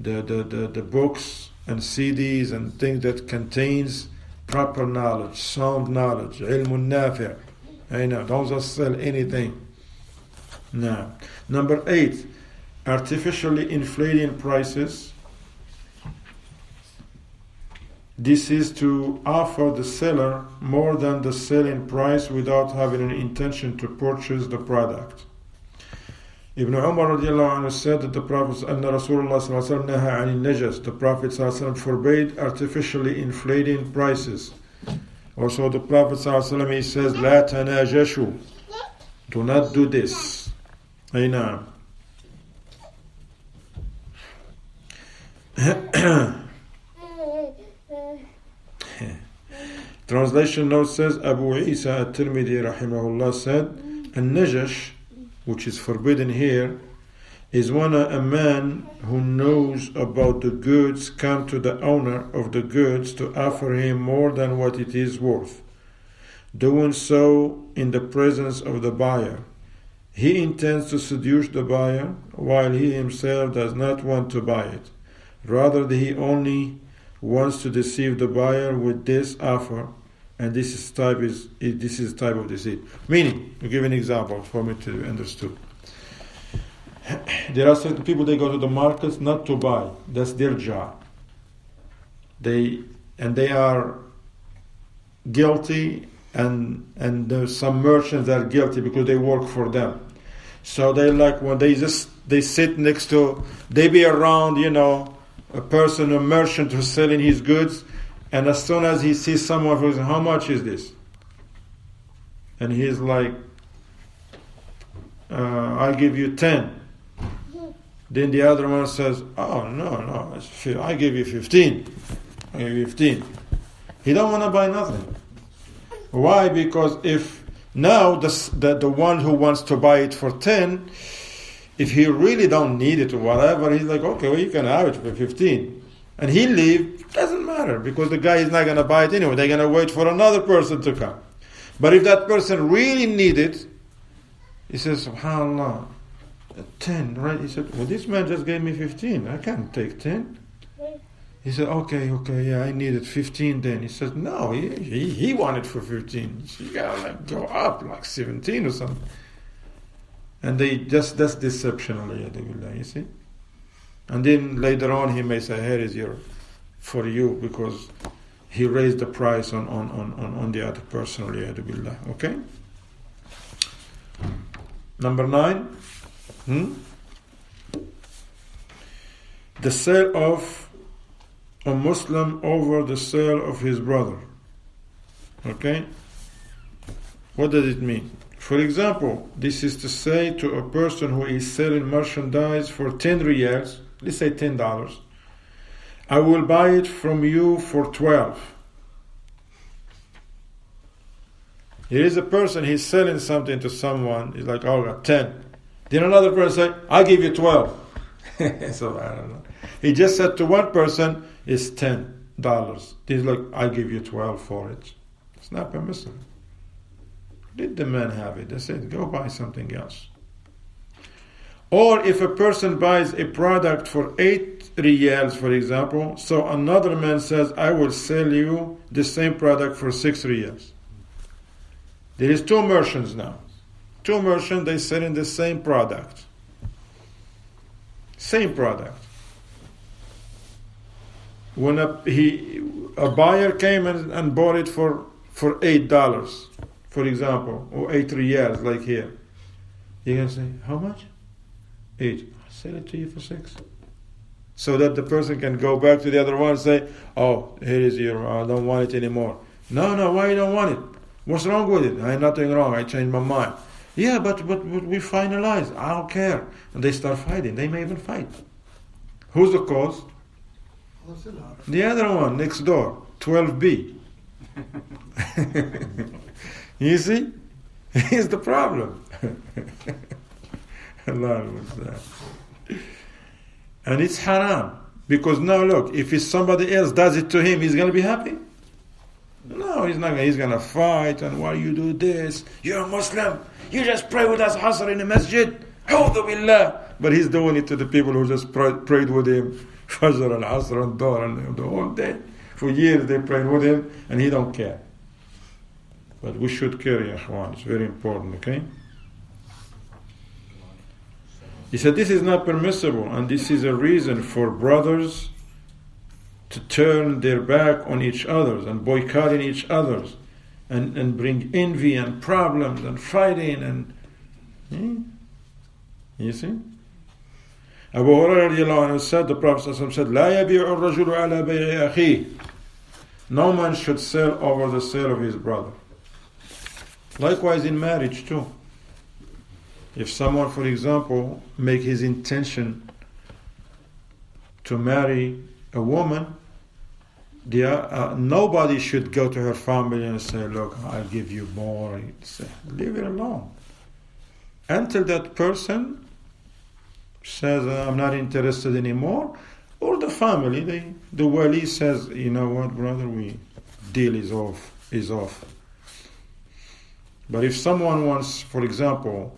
the books and CDs and things that contains proper knowledge, sound knowledge, ilmun nafi'. I know, don't just sell anything. No. Number 8, artificially inflating prices. This is to offer the seller more than the selling price without having an intention to purchase the product. Ibn Umar radiallahu anhu said that the Prophet the Prophet forbade artificially inflating prices. Also the Prophet he says, لا تناجشوا, do not do this. Aina. Translation note says, Abu Isa at-Tirmidhi rahimahullah said, An-Najash, which is forbidden here, is when a man who knows about the goods come to the owner of the goods to offer him more than what it is worth, doing so in the presence of the buyer. He intends to seduce the buyer while he himself does not want to buy it. Rather, he only wants to deceive the buyer with this offer, and this is type of deceit. Meaning, to give an example for me to understand. There are certain people, they go to the markets not to buy. That's their job. They are guilty, and some merchants are guilty because they work for them. So they like when they sit next to, they be around, a person, a merchant who's selling his goods, and as soon as he sees someone who's, how much is this? And he's like, I'll give you 10. Then the other one says, oh, no, I give you 15. I give you 15. He don't want to buy nothing. Why? Because if now the one who wants to buy it for 10, if he really don't need it or whatever, he's like, okay, well, you can have it for 15. And he leave, doesn't matter, because the guy is not going to buy it anyway. They're going to wait for another person to come. But if that person really need it, he says, SubhanAllah, 10, right? He said, well, this man just gave me 15. I can't take 10. He said, okay, yeah, I needed 15 then. He said, no, he wanted for 15. So you gotta go up like 17 or something. And that's deception, you see? And then later on he may say, here is for you, because he raised the price on the other person, okay? Number 9. The sale of a Muslim over the sale of his brother. Okay? What does it mean? For example, this is to say to a person who is selling merchandise for 10 riyals, let's say $10, I will buy it from you for 12. Here is a person, he's selling something to someone, he's like, oh, I got 10. Then another person said, I'll give you 12. So I don't know. He just said to one person, it's $10. He's like, I'll give you 12 for it. It's not permissible. Did the man have it? They said, go buy something else. Or if a person buys a product for 8 riyals, for example, so another man says, I will sell you the same product for 6 riyals. There is 2 merchants now. 2 merchants, they selling the same product. Same product. When a buyer came and bought it for $8, for example, or 8 riyals, like here, you're going to say, how much? 8. I'll sell it to you for 6. So that the person can go back to the other one and say, oh, here is I don't want it anymore. No, why you don't want it? What's wrong with it? I nothing wrong, I changed my mind. Yeah, but we finalized. I don't care. And they start fighting. They may even fight. Who's the cause? The other one next door, 12B. You see? Here's the problem. And it's haram. Because now look, if it's somebody else does it to him, he's going to be happy? No, he's not. He's going to fight. And why you do this? You're a Muslim. You just pray with us Asr in the masjid. A'udhu billah. But he's doing it to the people who just prayed with him Fajr and Asr and Dhuhr and the whole day. For years they prayed with him and he don't care. But we should care, ya ikhwan. It's very important, okay? He said this is not permissible, and this is a reason for brothers to turn their back on each other and boycotting each other and bring envy and problems and fighting and you see? Abu Hurairah said, the Prophet said, لا يبيع الرجل على بيع أخيه. No man should sell over the sale of his brother. Likewise in marriage too. If someone, for example, make his intention to marry a woman, nobody should go to her family and say, look, I'll give you more. Say, leave it alone. Until that person says, I'm not interested anymore, or the family, the wali says, you know what, brother, deal is off. But if someone wants, for example,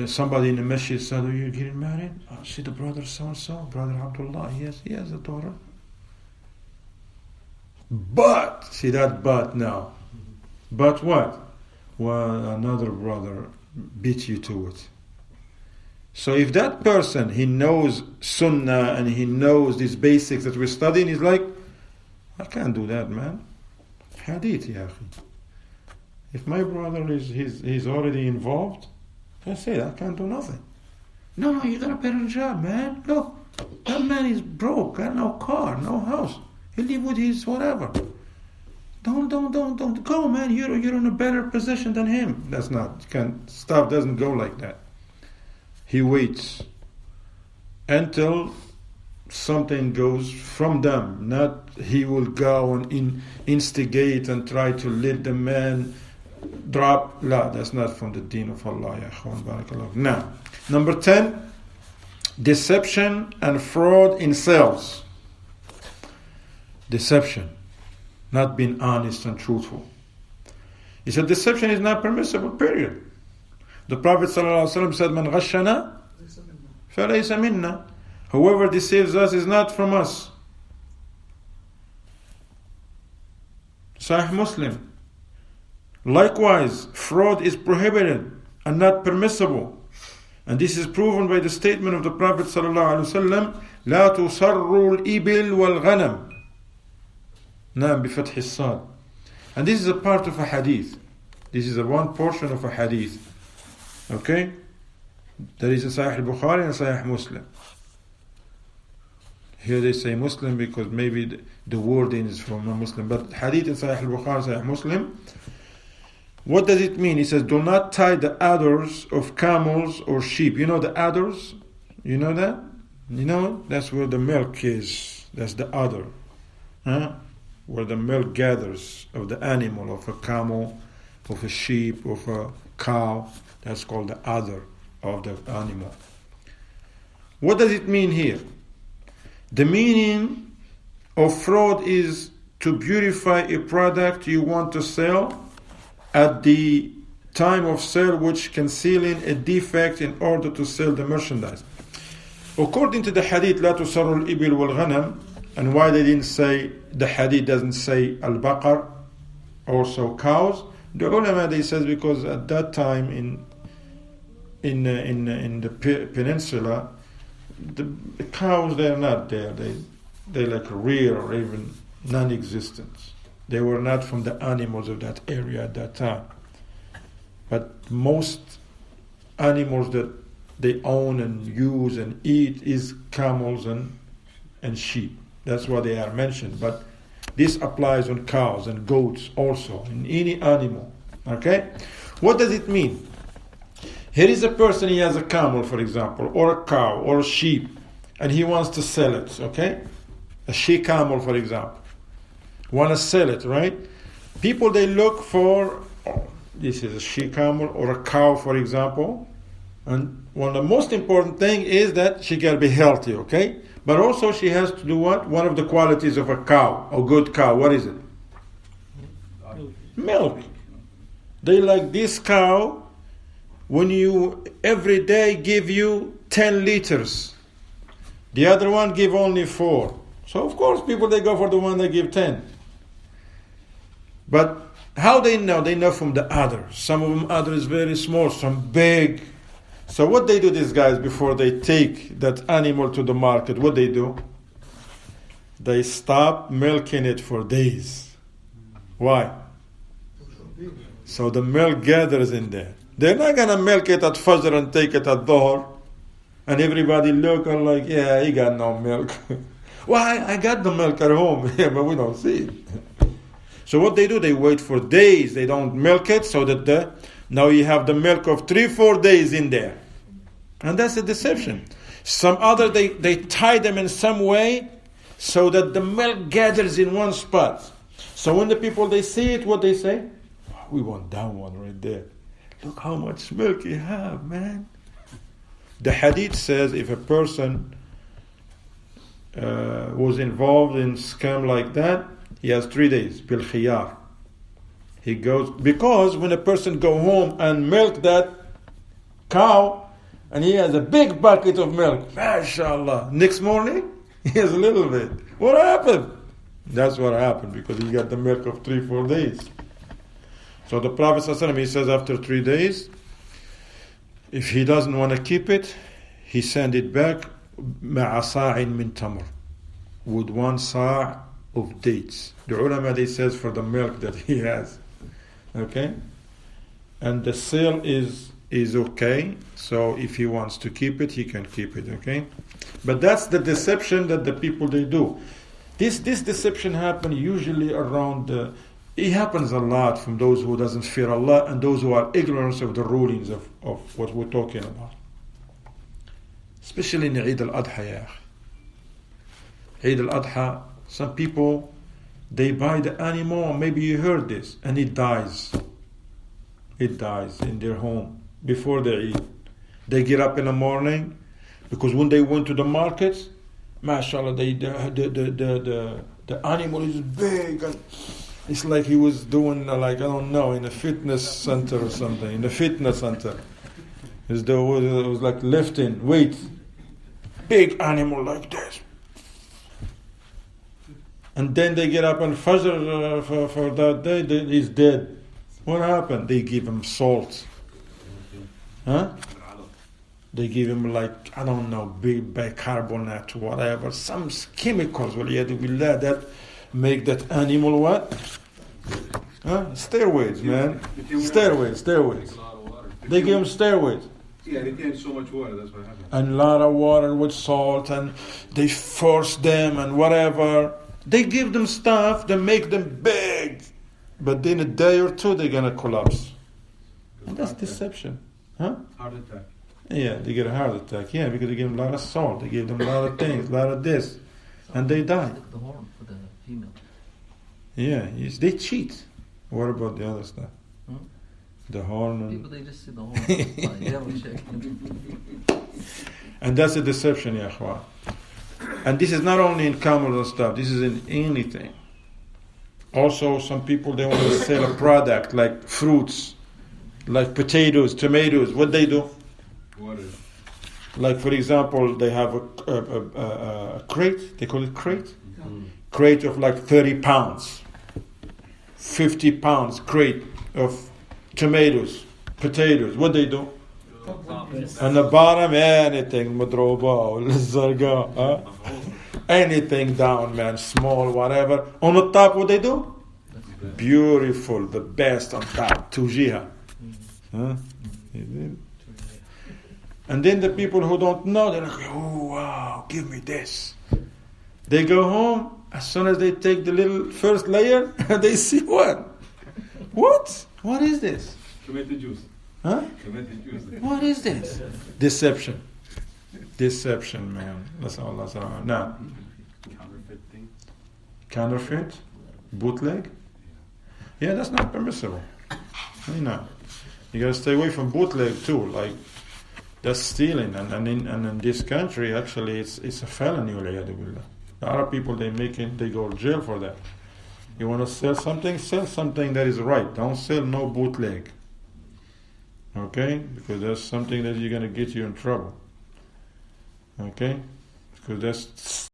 somebody in the masjid said, are you getting married? I see the brother so-and-so, brother Abdullah, he has a daughter. But, see that but now. But what? Well, another brother beat you to it. So if that person, he knows sunnah and he knows these basics that we're studying, he's like, I can't do that, man. Hadith, ya akhi. If my brother he's already involved, I say I can't do nothing. No, you got a better job, man. Look, that man is broke, got no car, no house. He live with his whatever. Don't go, man. You're in a better position than him. That's not. Stuff doesn't go like that. He waits until something goes from them. Not he will go and instigate and try to let the man drop. La, that's not from the deen of Allah. Ya akhwan, barakallah. Now, number 10, deception and fraud in sales. Deception, not being honest and truthful. He said deception is not permissible, period. The Prophet ﷺ said, Man ghashana falaysa minna. Whoever deceives us is not from us. Sahih Muslim. Likewise, fraud is prohibited and not permissible. And this is proven by the statement of the Prophet ﷺ, لا تسروا الإبل والغنم. نعم بفتح الصاد. And this is a part of a hadith. This is a one portion of a hadith. Okay? There is a Sahih al-Bukhari and Sahih Muslim. Here they say Muslim because maybe the wording is from a Muslim. But hadith in Sahih al-Bukhari, Sahih Muslim. What does it mean? He says, do not tie the udders of camels or sheep. You know the udders? You know that? You know? That's where the milk is. That's the udder. Huh? Where the milk gathers of the animal, of a camel, of a sheep, of a cow. That's called the udder of the animal. What does it mean here? The meaning of fraud is to beautify a product you want to sell at the time of sale, which concealing a defect in order to sell the merchandise. According to the hadith, لا تسر الإبل والغنم, and why they didn't say, the hadith doesn't say al-baqar, also cows. The ulama, they says because at that time in the peninsula, the cows, they're not there. They like rare or even non-existent. They were not from the animals of that area at that time. But most animals that they own and use and eat is camels and sheep. That's why they are mentioned. But this applies on cows and goats also, in any animal. Okay? What does it mean? Here is a person, he has a camel, for example, or a cow, or a sheep, and he wants to sell it, okay? A she-camel, for example. Want to sell it, right? People, they look for, this is a she-camel or a cow, for example, and one of the most important thing is that she got to be healthy, okay? But also she has to do what? One of the qualities of a cow, a good cow, what is it? Milk. They like this cow, when you every day give you 10 liters. The other one give only 4. So of course people, they go for the one that give 10. But how they know? They know from the udder. Some of them udder is very small, some big. So what they do, these guys, before they take that animal to the market, what they do? They stop milking it for days. Why? So the milk gathers in there. They're not going to milk it at Fajr and take it at Dhuhr. And everybody look and like, yeah, he got no milk. Why? I got the milk at home. Yeah, but we don't see it. So what they do, they wait for days. They don't milk it so that now you have the milk of 3-4 days in there. And that's a deception. Some other, they tie them in some way so that the milk gathers in one spot. So when the people, they see it, what they say? Oh, we want that one right there. Look how much milk you have, man. The hadith says if a person was involved in scam like that, he has 3 days, bil khiyar. He goes, because when a person go home and milk that cow, and he has a big bucket of milk, mashallah, next morning, he has a little bit. What happened? That's what happened, because he got the milk of 3-4 days. So the Prophet ﷺ, he says after 3 days, if he doesn't want to keep it, he send it back مع صاع من تمر, with 1 sa' of dates. The ulama, they says for the milk that he has. Okay? And the sale is okay. So if he wants to keep it, he can keep it. Okay? But that's the deception that the people, they do. This deception happens usually around it happens a lot from those who doesn't fear Allah and those who are ignorant of the rulings of what we're talking about. Especially in Eid al-Adha. Eid al-Adha, some people, they buy the animal, maybe you heard this, and it dies. It dies in their home before they eat. They get up in the morning, because when they went to the markets, mashallah, the animal is big, and it's like he was doing, like, I don't know, in a fitness center or something. In the fitness center, it was like lifting weights. Big animal like this. And then they get up on Fajr for that day, he's dead. What happened? They give him salt. Huh? They give him, like, I don't know, bicarbonate, whatever, some chemicals that make that animal what? Huh? Steroids, man. Steroids. They give him steroids. Yeah, they get so much water, that's what happened. And a lot of water with salt, and they force them and whatever. They give them stuff that make them big. But in a day or two, they're going to collapse. And that's deception. Huh? Heart attack. Yeah, they get a heart attack. Yeah, because they give them a lot of salt. They give them a lot of things, a lot of this. And they die. The horn for the female. Yeah, they cheat. What about the other stuff? The horn and... People, they just see the horn. Fine, they don't check. And that's a deception, ya akhwan. And this is not only in camels and stuff, this is in anything. Also, some people, they want to sell a product like fruits, like potatoes, tomatoes. What they do? Water. Like, for example, they have a crate, they call it crate? Crate of like 30 pounds, 50 pounds crate of tomatoes, potatoes. What they do? On the bottom, anything, madroba, zarga, anything down, man, small, whatever. On the top, what they do? Beautiful, the best on top, tujiha. And then the people who don't know, they're like, oh, wow, give me this. They go home, as soon as they take the little first layer, they see what? What? What is this? Tomato juice. Huh? Tomato juice. What is this? Deception. Deception, man. That's all. Now, Counterfeit thing. counterfeit? Bootleg? Yeah, that's not permissible. You know. You gotta stay away from bootleg too. Like, that's stealing. And in this country, actually, it's a felony. A lot of people, they go to jail for that. You want to sell something that is right. Don't sell no bootleg. Okay? Because that's something that you're going to get you in trouble. Okay? Because that's